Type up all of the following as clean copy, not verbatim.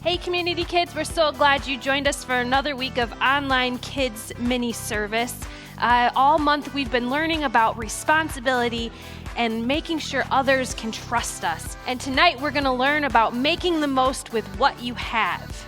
Hey Community Kids, we're so glad you joined us for another week of online kids mini service. All month we've been learning about responsibility and making sure others can trust us. And tonight we're going to learn about making the most with what you have.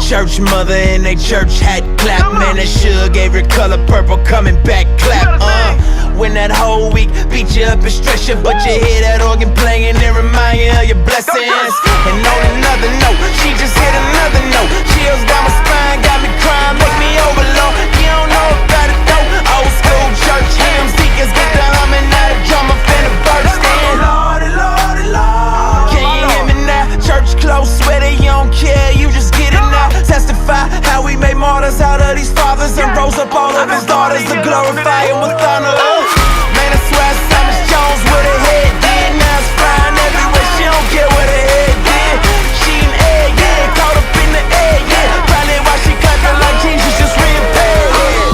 Church mother in a church hat clap. Man, that sure gave her color purple coming back clap. When that whole week beat you up and stress you, but you hear that organ playing and remind you of your blessings. And on another note, she just hit another note. Chills down my spine, got me crying, make me overload. You don't know about it though. Old school church hymns, deacons get the humming, now the drummer finna burst in. Lordy, Lordy, Lord. Can you hear me now? Church close, sweater, you don't care, you just get it now. Testify how we made martyrs out of these fathers and rose up all of his daughters to glorify him with honor. Man, I swear Thomas Jones with her head did. Now it's flying everywhere, she don't care what her head did. She an egg, yeah, caught up in the egg, yeah. Probably why she clapping like Jesus just reappeared, yeah.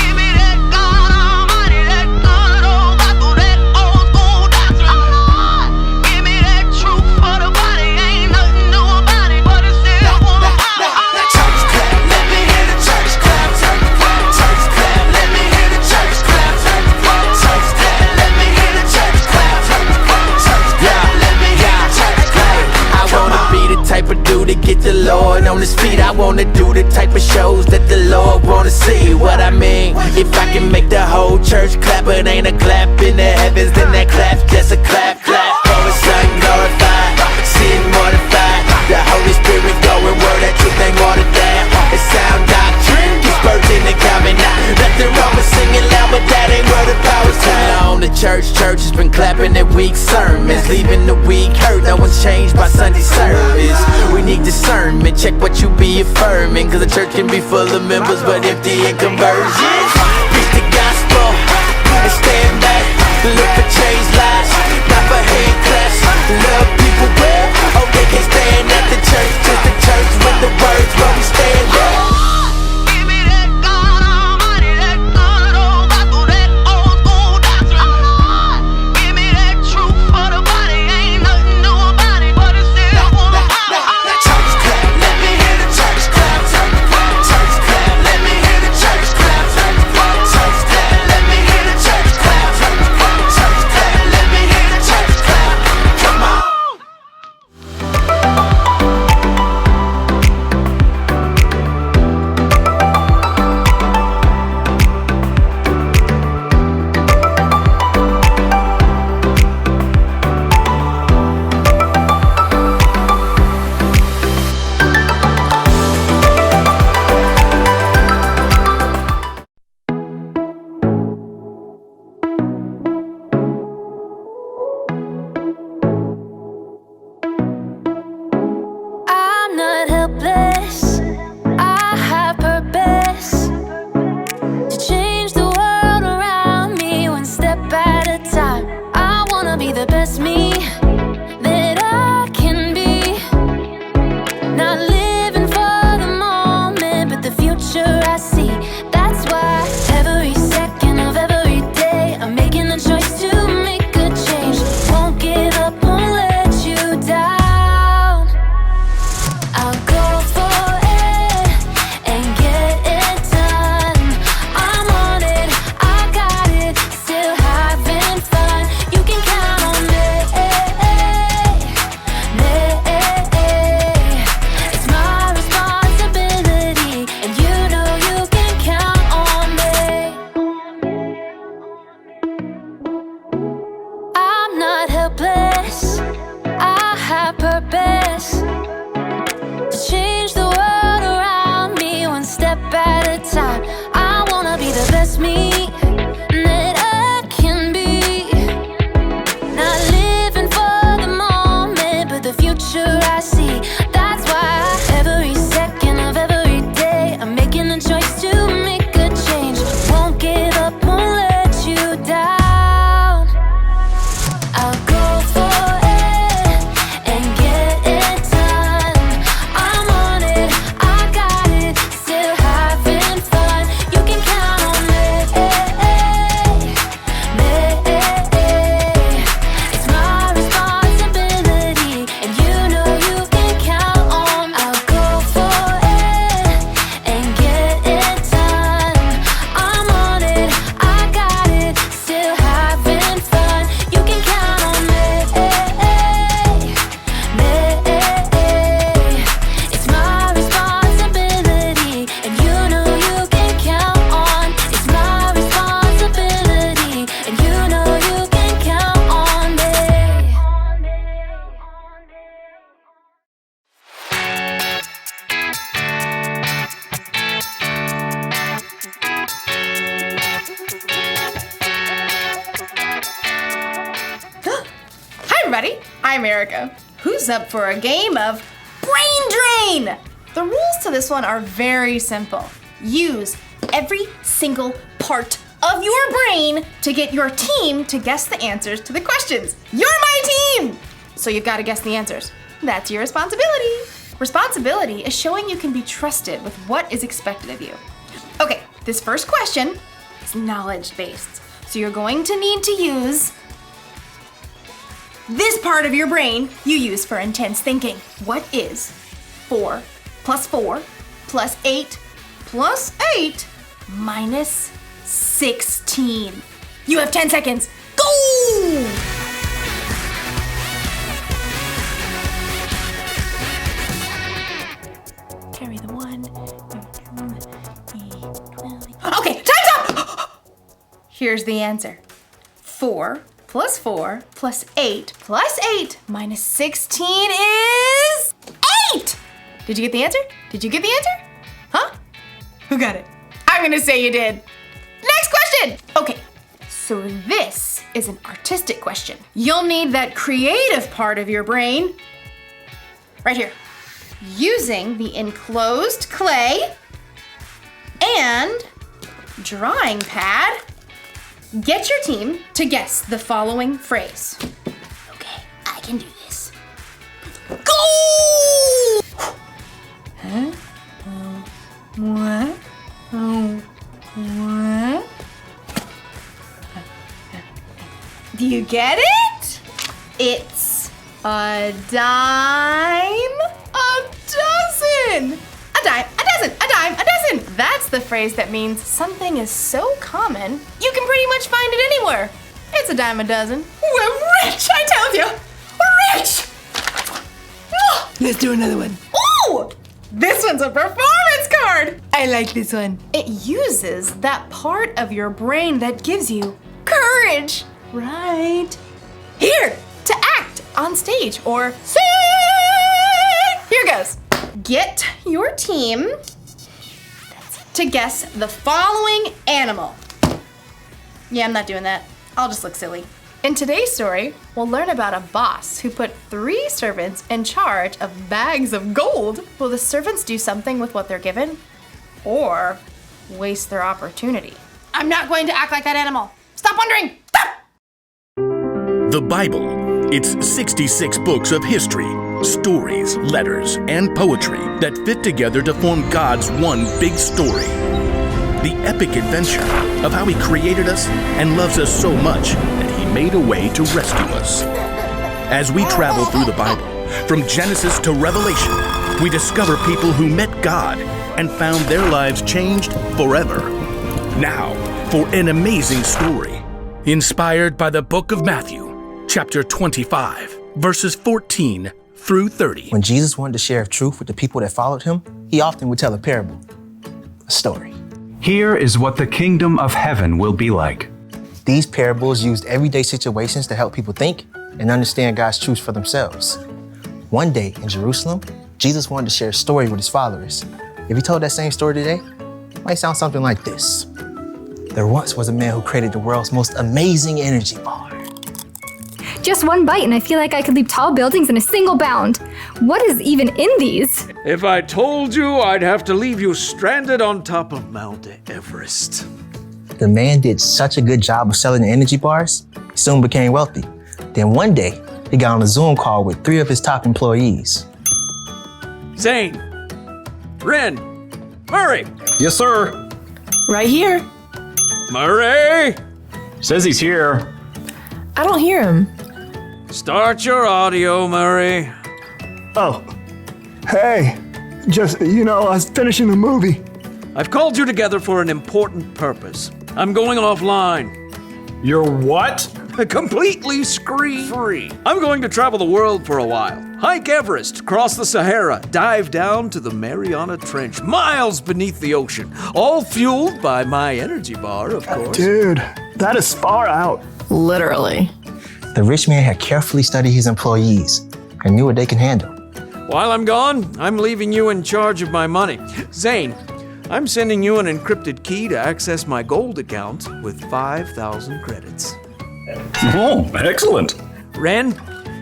Give me that God Almighty, that good old gospel, that old school doctrine. Give me that truth for the body, ain't nothing new about it, but it's still full of power. Church clap, let me hear the church clap. Church clap, let me hear the church clap. Church clap, let me hear the church clap. Church clap, let me hear the church clap. I wanna be the type of dude to get the Lord on his feet. I wanna do the type of shows that the Lord wanna see. What I mean, if I can make the whole church clap, it ain't a clap in the heavens, then that clap's just a clap, clap. For the Son glorified, sin mortified, the Holy Spirit going word, that truth ain't watered down. It's sound doctrine, gets birthed in the common. Nothing wrong with singing loud, but that ain't where the power's found. The church has been clapping their weak sermons, leaving the weak hurt. No one's changed by Sunday service. We need discernment, check what you be affirming, cause the church can be full of members but empty in conversions. Preach the gospel and stand back, look for changed lives, not for hand claps. Love people well, oh they can't stand at the church, just the church with the words where we stand at. Give me that God Almighty, that good old gospel, that old school doctrine. Give me that truth for the body, ain't nothing new about it, but it's still full of power. Church clap, let me hear the church clap. Church clap, let me hear the church clap. America. Who's up for a game of Brain Drain? The rules to this one are very simple. Use every single part of your brain to get your team to guess the answers to the questions. You're my team! So you've got to guess the answers. That's your responsibility. Responsibility is showing you can be trusted with what is expected of you. Okay, this first question is knowledge-based. So you're going to need to use this part of your brain you use for intense thinking. What is 4 plus 4 plus 8 plus 8 minus 16? You have 10 seconds. Go! Carry the 1. Okay, time's up! Here's the answer. 4 plus 4 plus 8 plus 8 minus 16 is 8! Did you get the answer? Did you get the answer? Huh? Who got it? I'm gonna say you did. Next question! Okay, so this is an artistic question. You'll need that creative part of your brain right here. Using the enclosed clay and drawing pad, get your team to guess the following phrase. Okay, I can do this. Go! Huh? What? What? Do you get it? It's a dime a dozen. A dime a dozen. A dime a dozen. That's the phrase that means something is so common you can pretty much find it anywhere. It's a dime a dozen. We're rich, I tell you. We're rich. Let's do another one. Ooh! This one's a performance card. I like this one. It uses that part of your brain that gives you courage. Right here to act on stage or sing. Here goes. Get your team to guess the following animal. Yeah, I'm not doing that. I'll just look silly. In today's story, we'll learn about a boss who put 3 servants in charge of bags of gold. Will the servants do something with what they're given or waste their opportunity? I'm not going to act like that animal. Stop wondering. Stop! The Bible. It's 66 books of history, stories, letters, and poetry that fit together to form God's one big story. The epic adventure of how He created us and loves us so much that He made a way to rescue us. As we travel through the Bible, from Genesis to Revelation, we discover people who met God and found their lives changed forever. Now, for an amazing story, inspired by the book of Matthew, chapter 25, verses 14 through 30. When Jesus wanted to share truth with the people that followed Him, He often would tell a parable, a story. Here is what the kingdom of heaven will be like. These parables used everyday situations to help people think and understand God's truth for themselves. One day in Jerusalem, Jesus wanted to share a story with His followers. If He told that same story today, it might sound something like this. There once was a man who created the world's most amazing energy bar. Just one bite and I feel like I could leap tall buildings in a single bound. What is even in these? If I told you, I'd have to leave you stranded on top of Mount Everest. The man did such a good job of selling the energy bars, he soon became wealthy. Then one day, he got on a Zoom call with 3 of his top employees. Zane, Ren, Murray. Yes, sir. Right here. Murray, Says he's here. I don't hear him. start your audio, Murray. Oh, hey, just, I was finishing the movie. I've called you together for an important purpose. I'm going offline. You're what? Completely screen-free. I'm going to travel the world for a while. Hike Everest, cross the Sahara, dive down to the Mariana Trench, miles beneath the ocean, all fueled by my energy bar, of course. Dude, that is far out. Literally. The rich man had carefully studied his employees and knew what they can handle. While I'm gone, I'm leaving you in charge of my money. Zane, I'm sending you an encrypted key to access my gold account with 5,000 credits. Oh, excellent. Ren,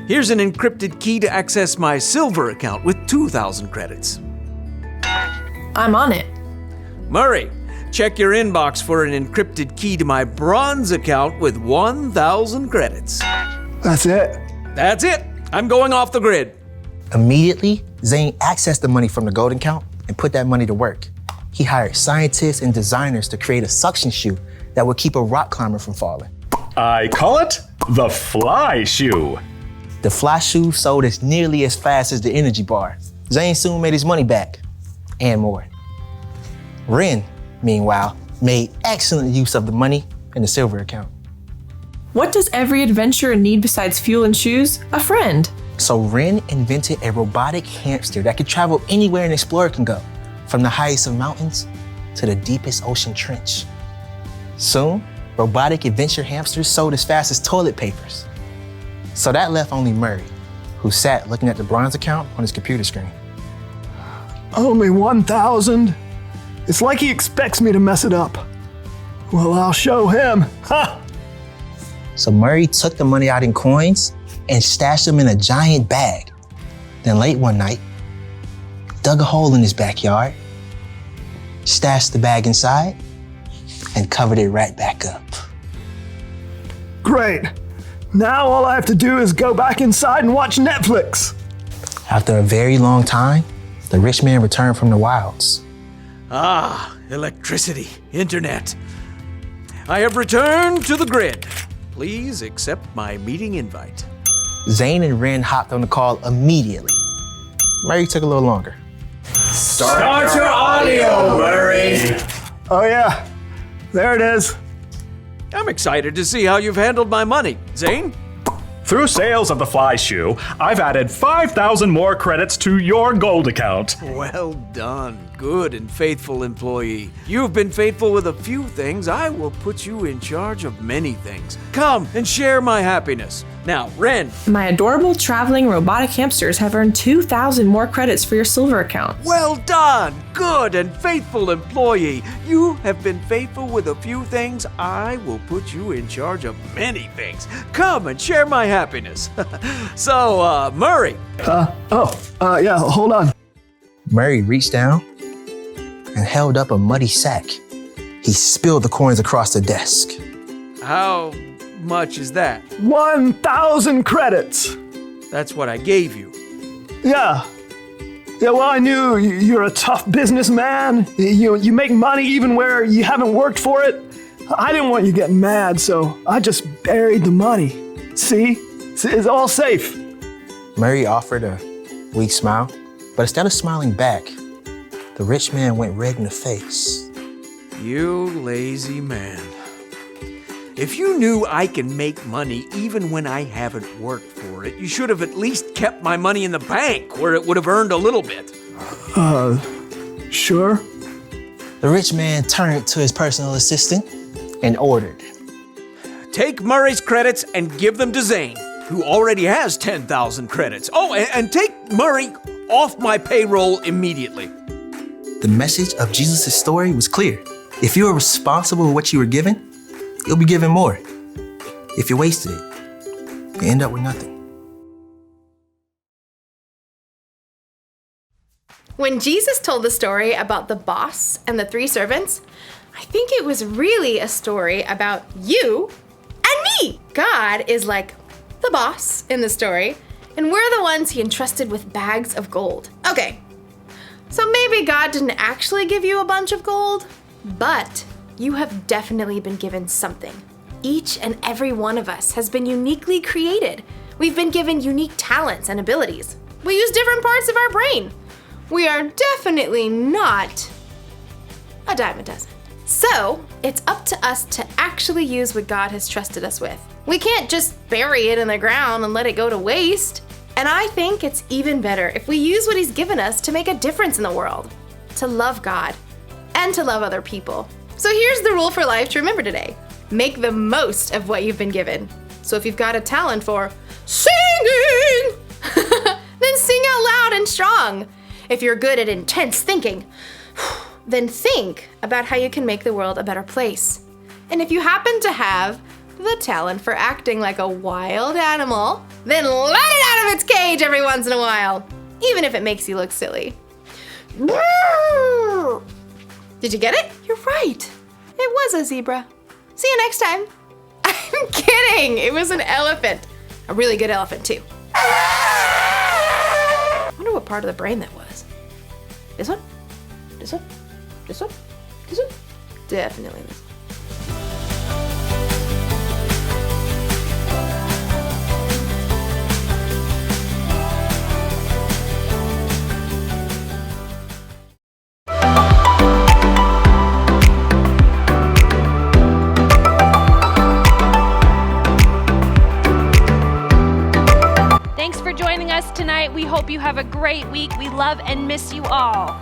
Here's an encrypted key to access my silver account with 2,000 credits. I'm on it. Murray, check your inbox for an encrypted key to my bronze account with 1,000 credits. That's it. That's it. I'm going off the grid. Immediately, Zane accessed the money from the gold account and put that money to work. He hired scientists and designers to create a suction shoe that would keep a rock climber from falling. I call it the fly shoe. The fly shoe sold as nearly as fast as the energy bar. Zane soon made his money back, and more. Ren, meanwhile, made excellent use of the money in the silver account. What does every adventurer need besides fuel and shoes? A friend. So Ren invented a robotic hamster that could travel anywhere an explorer can go, from the highest of mountains to the deepest ocean trench. Soon, robotic adventure hamsters sold as fast as toilet papers. So that left only Murray, who sat looking at the bronze account on his computer screen. Only 1,000? It's like he expects me to mess it up. Well, I'll show him. Ha! So Murray took the money out in coins and stashed them in a giant bag. Then late one night, dug a hole in his backyard, stashed the bag inside, and covered it right back up. Great. Now all I have to do is go back inside and watch Netflix. After a very long time, the rich man returned from the wilds. Ah, electricity, internet. I have returned to the grid. Please accept my meeting invite. Zane and Ren hopped on the call immediately. Murray took a little longer. Start your audio, Murray. Oh yeah, there it is. I'm excited to see how you've handled my money. Zane? Through sales of the fly shoe, I've added 5,000 more credits to your gold account. Well done, good and faithful employee. You've been faithful with a few things. I will put you in charge of many things. Come and share my happiness. Now, Ren. My adorable traveling robotic hamsters have earned 2,000 more credits for your silver account. Well done, good and faithful employee. You have been faithful with a few things. I will put you in charge of many things. Come and share my happiness. So, Murray. Yeah, hold on. Murray reached down and held up a muddy sack. He spilled the coins across the desk. How much is that? 1,000 credits. That's what I gave you. Yeah. Yeah, well, I knew you're a tough businessman. You make money even where you haven't worked for it. I didn't want you getting mad, so I just buried the money. See? It's all safe. Murray offered a weak smile, but instead of smiling back, the rich man went red in the face. You lazy man. If you knew I can make money even when I haven't worked for it, you should have at least kept my money in the bank where it would have earned a little bit. Sure. The rich man turned to his personal assistant and ordered. Take Murray's credits and give them to Zane, who already has 10,000 credits. Oh, and take Murray off my payroll immediately. The message of Jesus' story was clear. If you are responsible for what you were given, you'll be given more. If you wasted it, you end up with nothing. When Jesus told the story about the boss and the 3 servants, I think it was really a story about you and me. God is like the boss in the story, and we're the ones he entrusted with bags of gold. Okay, so maybe God didn't actually give you a bunch of gold, but you have definitely been given something. Each and every one of us has been uniquely created. We've been given unique talents and abilities. We use different parts of our brain. We are definitely not a dime a dozen. So, it's up to us to actually use what God has trusted us with. We can't just bury it in the ground and let it go to waste. And I think it's even better if we use what he's given us to make a difference in the world, to love God, and to love other people. So here's the rule for life to remember today. Make the most of what you've been given. So if you've got a talent for singing, then sing out loud and strong. If you're good at intense thinking, then think about how you can make the world a better place. And if you happen to have the talent for acting like a wild animal, then let it out of its cage every once in a while, even if it makes you look silly. Did you get it? You're right. It was a zebra. See you next time. I'm kidding. It was an elephant. A really good elephant, too. I wonder what part of the brain that was. This one? This one? This one? This one? Definitely this one. Thanks for joining us tonight. We hope you have a great week. We love and miss you all.